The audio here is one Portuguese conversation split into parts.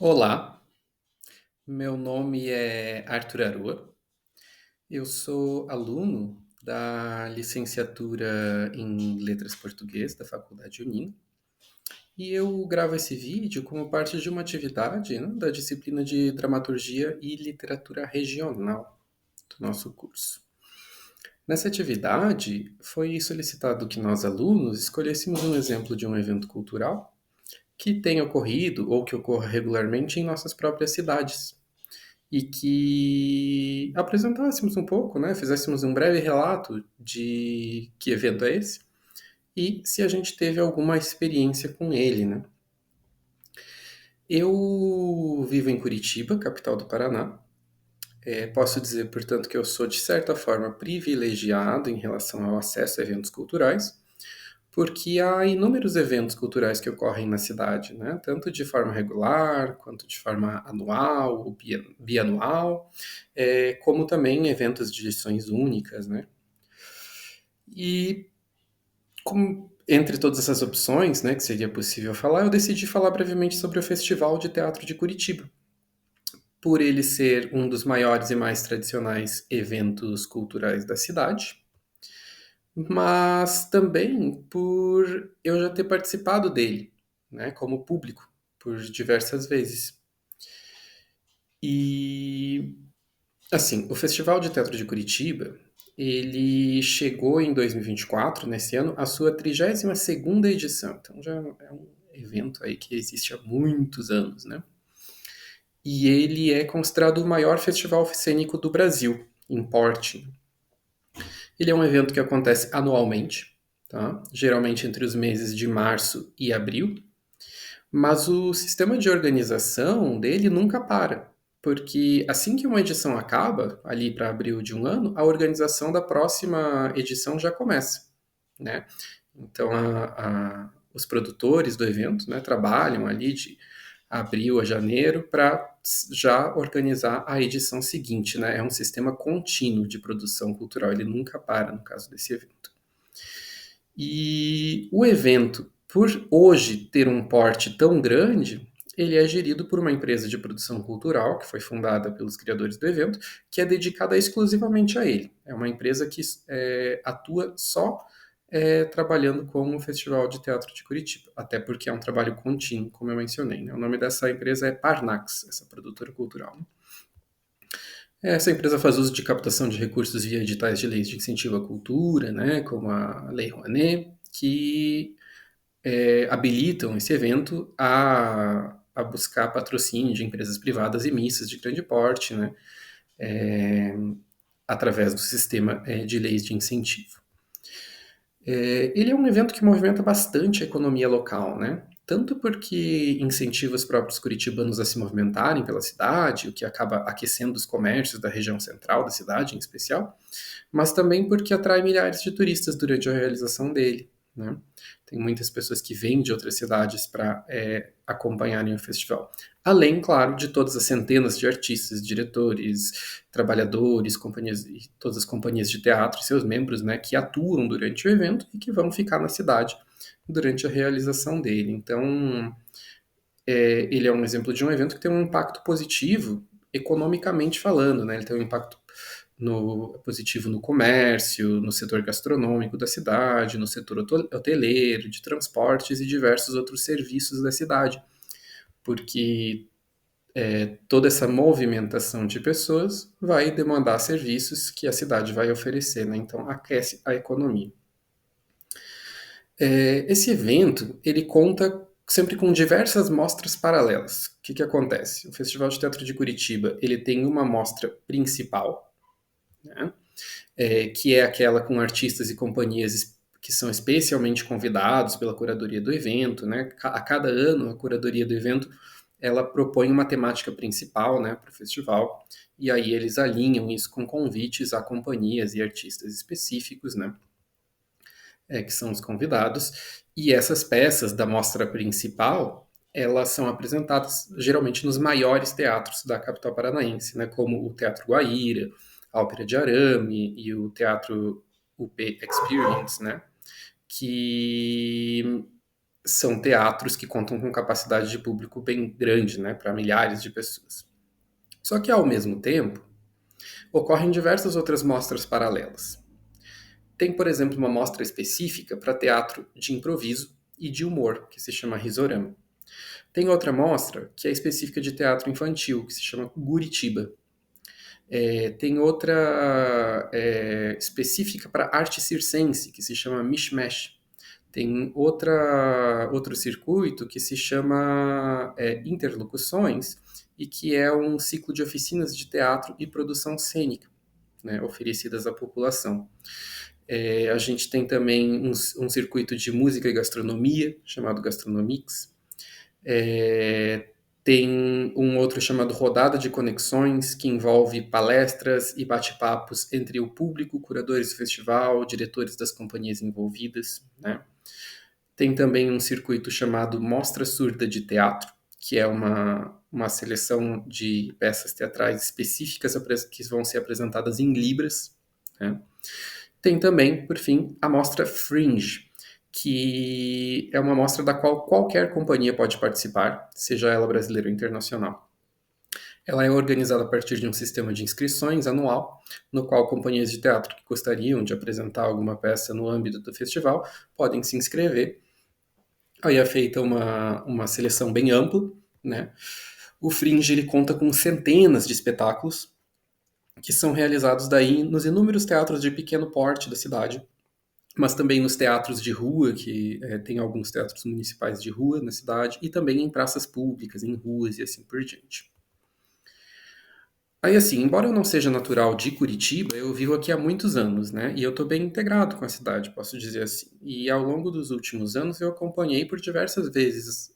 Olá, meu nome é Arthur Aroa, eu sou aluno da licenciatura em Letras Português da Faculdade Unina e eu gravo esse vídeo como parte de uma atividade, né, da disciplina de Dramaturgia e Literatura Regional do nosso curso. Nessa atividade, foi solicitado que nós alunos escolhêssemos um exemplo de um evento cultural que tenha ocorrido ou que ocorra regularmente em nossas próprias cidades e que apresentássemos um pouco, né, fizéssemos um breve relato de que evento é esse e se a gente teve alguma experiência com ele, né. Eu vivo em Curitiba, capital do Paraná. Posso dizer, portanto, que eu sou, de certa forma, privilegiado em relação ao acesso a eventos culturais, porque há inúmeros eventos culturais que ocorrem na cidade, né? Tanto de forma regular, quanto de forma anual ou bianual, como também eventos de edições únicas, né? E entre todas essas opções, né, que seria possível falar, eu decidi falar brevemente sobre o Festival de Teatro de Curitiba, por ele ser um dos maiores e mais tradicionais eventos culturais da cidade, mas também por eu já ter participado dele, né, como público, por diversas vezes. E, assim, o Festival de Teatro de Curitiba, ele chegou em 2024, nesse ano, a sua 32ª edição. Então já é um evento aí que existe há muitos anos, né? E ele é considerado o maior festival cênico do Brasil, em porte. Ele é um evento que acontece anualmente, tá? Geralmente entre os meses de março e abril, mas o sistema de organização dele nunca para, porque assim que uma edição acaba, ali para abril de um ano, a organização da próxima edição já começa, né? Então, os produtores do evento, né, trabalham ali de abril a janeiro para já organizar a edição seguinte, né? É um sistema contínuo de produção cultural, ele nunca para no caso desse evento. E o evento, por hoje ter um porte tão grande, ele é gerido por uma empresa de produção cultural, que foi fundada pelos criadores do evento, que é dedicada exclusivamente a ele. É uma empresa que atua só trabalhando com o Festival de Teatro de Curitiba, até porque é um trabalho contínuo, como eu mencionei. Né? O nome dessa empresa é Parnax, essa produtora cultural. Essa empresa faz uso de captação de recursos via editais de leis de incentivo à cultura, né, como a Lei Rouanet, que habilitam esse evento a buscar patrocínio de empresas privadas e missas de grande porte, né, é, através do sistema de leis de incentivo. Ele é um evento que movimenta bastante a economia local, né? Tanto porque incentiva os próprios curitibanos a se movimentarem pela cidade, o que acaba aquecendo os comércios da região central da cidade, em especial, mas também porque atrai milhares de turistas durante a realização dele, né? Tem muitas pessoas que vêm de outras cidades para acompanharem o festival. Além, claro, de todas as centenas de artistas, diretores, trabalhadores, companhias e todas as companhias de teatro e seus membros, né, que atuam durante o evento e que vão ficar na cidade durante a realização dele. Então, ele é um exemplo de um evento que tem um impacto positivo economicamente falando, né? Ele tem um impacto positivo no comércio, no setor gastronômico da cidade, no setor hoteleiro, de transportes e diversos outros serviços da cidade, porque toda essa movimentação de pessoas vai demandar serviços que a cidade vai oferecer, né? Então aquece a economia. Esse evento ele conta sempre com diversas mostras paralelas. O que acontece? O Festival de Teatro de Curitiba ele tem uma mostra principal, né? Que é aquela com artistas e companhias que são especialmente convidados pela curadoria do evento, né? A cada ano a curadoria do evento ela propõe uma temática principal, né, para o festival, e aí eles alinham isso com convites a companhias e artistas específicos, né, que são os convidados, e essas peças da mostra principal, elas são apresentadas geralmente nos maiores teatros da capital paranaense, né, como o Teatro Guaíra, a Ópera de Arame e o Teatro UP Experience, né, que são teatros que contam com capacidade de público bem grande, né, para milhares de pessoas. Só que, ao mesmo tempo, ocorrem diversas outras mostras paralelas. Tem, por exemplo, uma mostra específica para teatro de improviso e de humor, que se chama Risorama. Tem outra mostra que é específica de teatro infantil, que se chama Guritiba. Tem outra específica para arte circense, que se chama Mishmash. Tem outro circuito que se chama Interlocuções, e que é um ciclo de oficinas de teatro e produção cênica, né, oferecidas à população. A gente tem também um circuito de música e gastronomia, chamado Gastronomics. É, Tem um outro chamado Rodada de Conexões, que envolve palestras e bate-papos entre o público, curadores do festival, diretores das companhias envolvidas, né? Tem também um circuito chamado Mostra Surda de Teatro, que é uma seleção de peças teatrais específicas que vão ser apresentadas em Libras, né? Tem também, por fim, a Mostra Fringe, que é uma mostra da qual qualquer companhia pode participar, seja ela brasileira ou internacional. Ela é organizada a partir de um sistema de inscrições anual, no qual companhias de teatro que gostariam de apresentar alguma peça no âmbito do festival podem se inscrever. Aí é feita uma seleção bem ampla, né? O Fringe ele conta com centenas de espetáculos que são realizados daí nos inúmeros teatros de pequeno porte da cidade, mas também nos teatros de rua, que tem alguns teatros municipais de rua na cidade, e também em praças públicas, em ruas e assim por diante. Aí assim, embora eu não seja natural de Curitiba, eu vivo aqui há muitos anos, né? E eu estou bem integrado com a cidade, posso dizer assim. E ao longo dos últimos anos eu acompanhei por diversas vezes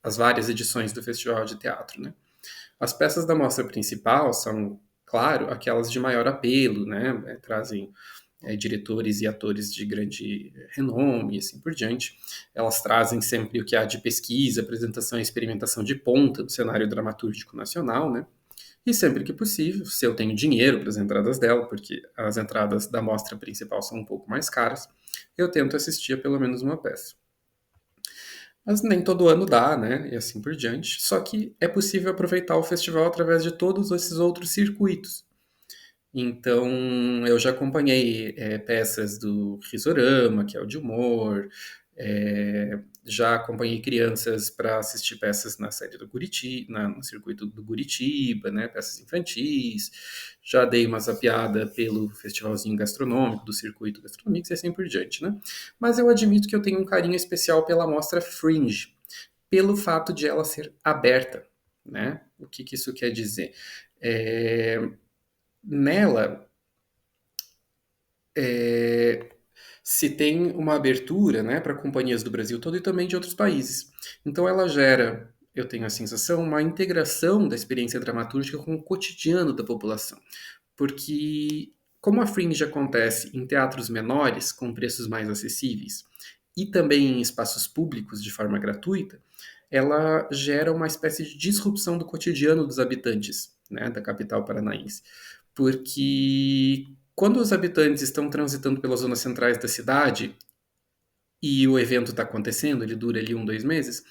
as várias edições do Festival de Teatro, né? As peças da mostra principal são, claro, aquelas de maior apelo, né? Trazem diretores e atores de grande renome e assim por diante. Elas trazem sempre o que há de pesquisa, apresentação e experimentação de ponta do cenário dramatúrgico nacional, né? E sempre que possível, se eu tenho dinheiro para as entradas dela, porque as entradas da mostra principal são um pouco mais caras, eu tento assistir a pelo menos uma peça. Mas nem todo ano dá, né? E assim por diante. Só que é possível aproveitar o festival através de todos esses outros circuitos. Então, eu já acompanhei peças do Risorama, que é o de humor, já acompanhei crianças para assistir peças na série do no circuito do Guritiba, né, peças infantis, já dei uma zapiada pelo festivalzinho gastronômico, do circuito gastronômico e assim por diante, né? Mas eu admito que eu tenho um carinho especial pela mostra Fringe, pelo fato de ela ser aberta, né? O que isso quer dizer? É, Nela, é, se tem uma abertura, né, para companhias do Brasil todo e também de outros países. Então ela gera, eu tenho a sensação, uma integração da experiência dramatúrgica com o cotidiano da população. Porque, como a Fringe acontece em teatros menores, com preços mais acessíveis, e também em espaços públicos de forma gratuita, ela gera uma espécie de disrupção do cotidiano dos habitantes, né, da capital paranaense. Porque quando os habitantes estão transitando pelas zonas centrais da cidade e o evento está acontecendo, ele dura ali 2 meses,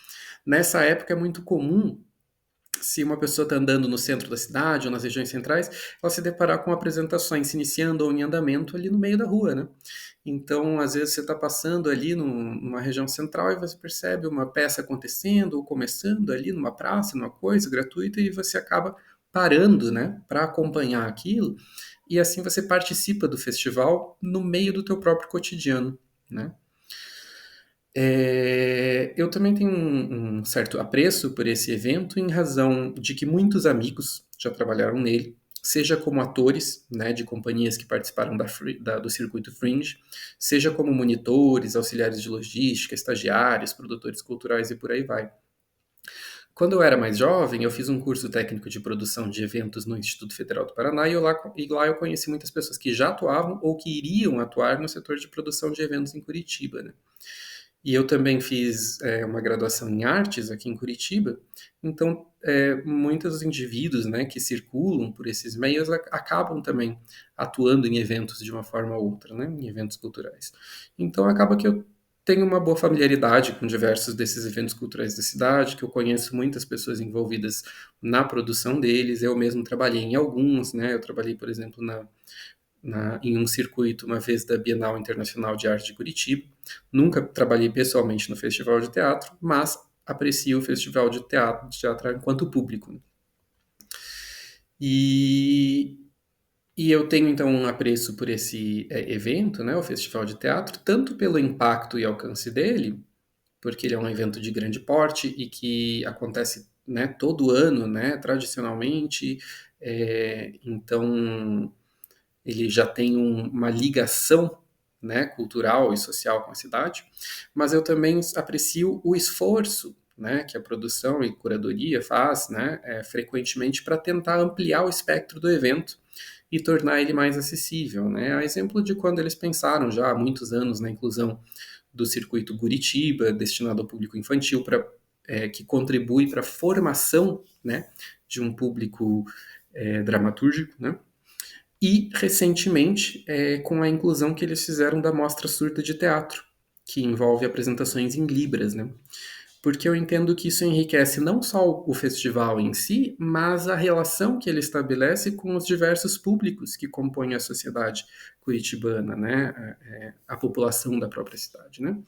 nessa época é muito comum, se uma pessoa está andando no centro da cidade ou nas regiões centrais, ela se deparar com apresentações se iniciando ou em andamento ali no meio da rua, né? Então, às vezes você está passando ali numa região central e você percebe uma peça acontecendo ou começando ali numa praça, numa coisa gratuita e você acaba parando, né, para acompanhar aquilo e assim você participa do festival no meio do teu próprio cotidiano, né? Eu também tenho um certo apreço por esse evento em razão de que muitos amigos já trabalharam nele, seja como atores, né, de companhias que participaram do circuito Fringe, seja como monitores, auxiliares de logística, estagiários, produtores culturais e por aí vai. Quando eu era mais jovem, eu fiz um curso técnico de produção de eventos no Instituto Federal do Paraná e lá eu conheci muitas pessoas que já atuavam ou que iriam atuar no setor de produção de eventos em Curitiba, né? E eu também fiz uma graduação em artes aqui em Curitiba, então muitos indivíduos, né, que circulam por esses meios acabam também atuando em eventos de uma forma ou outra, né, em eventos culturais. Então acaba que eu tenho uma boa familiaridade com diversos desses eventos culturais da cidade, que eu conheço muitas pessoas envolvidas na produção deles. Eu mesmo trabalhei em alguns, né? Eu trabalhei, por exemplo, em um circuito uma vez da Bienal Internacional de Arte de Curitiba. Nunca trabalhei pessoalmente no Festival de Teatro, mas aprecio o Festival de teatro enquanto público. E, e eu tenho então um apreço por esse evento, né, o Festival de Teatro, tanto pelo impacto e alcance dele, porque ele é um evento de grande porte e que acontece, né, todo ano, né, tradicionalmente. Então ele já tem uma ligação, né, cultural e social com a cidade, mas eu também aprecio o esforço, né, que a produção e curadoria faz, né, frequentemente para tentar ampliar o espectro do evento e tornar ele mais acessível, né? A exemplo de quando eles pensaram já há muitos anos na inclusão do circuito Guritiba, destinado ao público infantil, que contribui para a formação, né, de um público dramatúrgico, né? E, recentemente, com a inclusão que eles fizeram da Mostra Surda de Teatro, que envolve apresentações em Libras, né? Porque eu entendo que isso enriquece não só o festival em si, mas a relação que ele estabelece com os diversos públicos que compõem a sociedade curitibana, né? A população da própria cidade, né?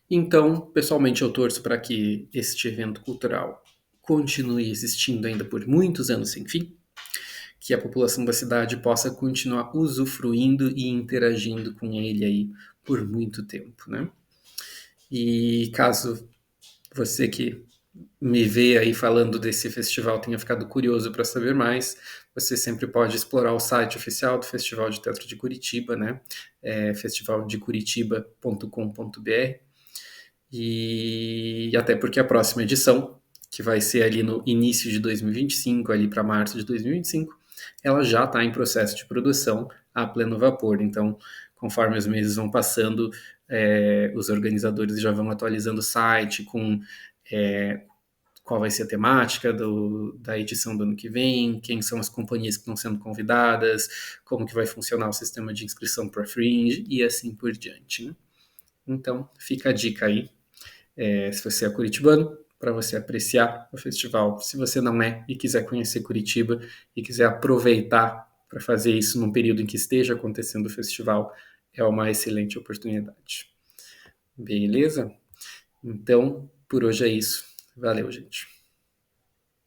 Então, pessoalmente, eu torço para que este evento cultural continue existindo ainda por muitos anos sem fim, que a população da cidade possa continuar usufruindo e interagindo com ele aí por muito tempo, né? E caso você que me vê aí falando desse festival tenha ficado curioso para saber mais, você sempre pode explorar o site oficial do Festival de Teatro de Curitiba, né? festivaldecuritiba.com.br. E até porque a próxima edição, que vai ser ali no início de 2025, ali para março de 2025, ela já está em processo de produção a pleno vapor. Então, conforme os meses vão passando, os organizadores já vão atualizando o site com qual vai ser a temática da edição do ano que vem, quem são as companhias que estão sendo convidadas, como que vai funcionar o sistema de inscrição para Fringe e assim por diante, né? Então, fica a dica aí, se você é curitibano, para você apreciar o festival. Se você não é e quiser conhecer Curitiba e quiser aproveitar para fazer isso num período em que esteja acontecendo o festival, é uma excelente oportunidade. Beleza? Então, por hoje é isso. Valeu, gente.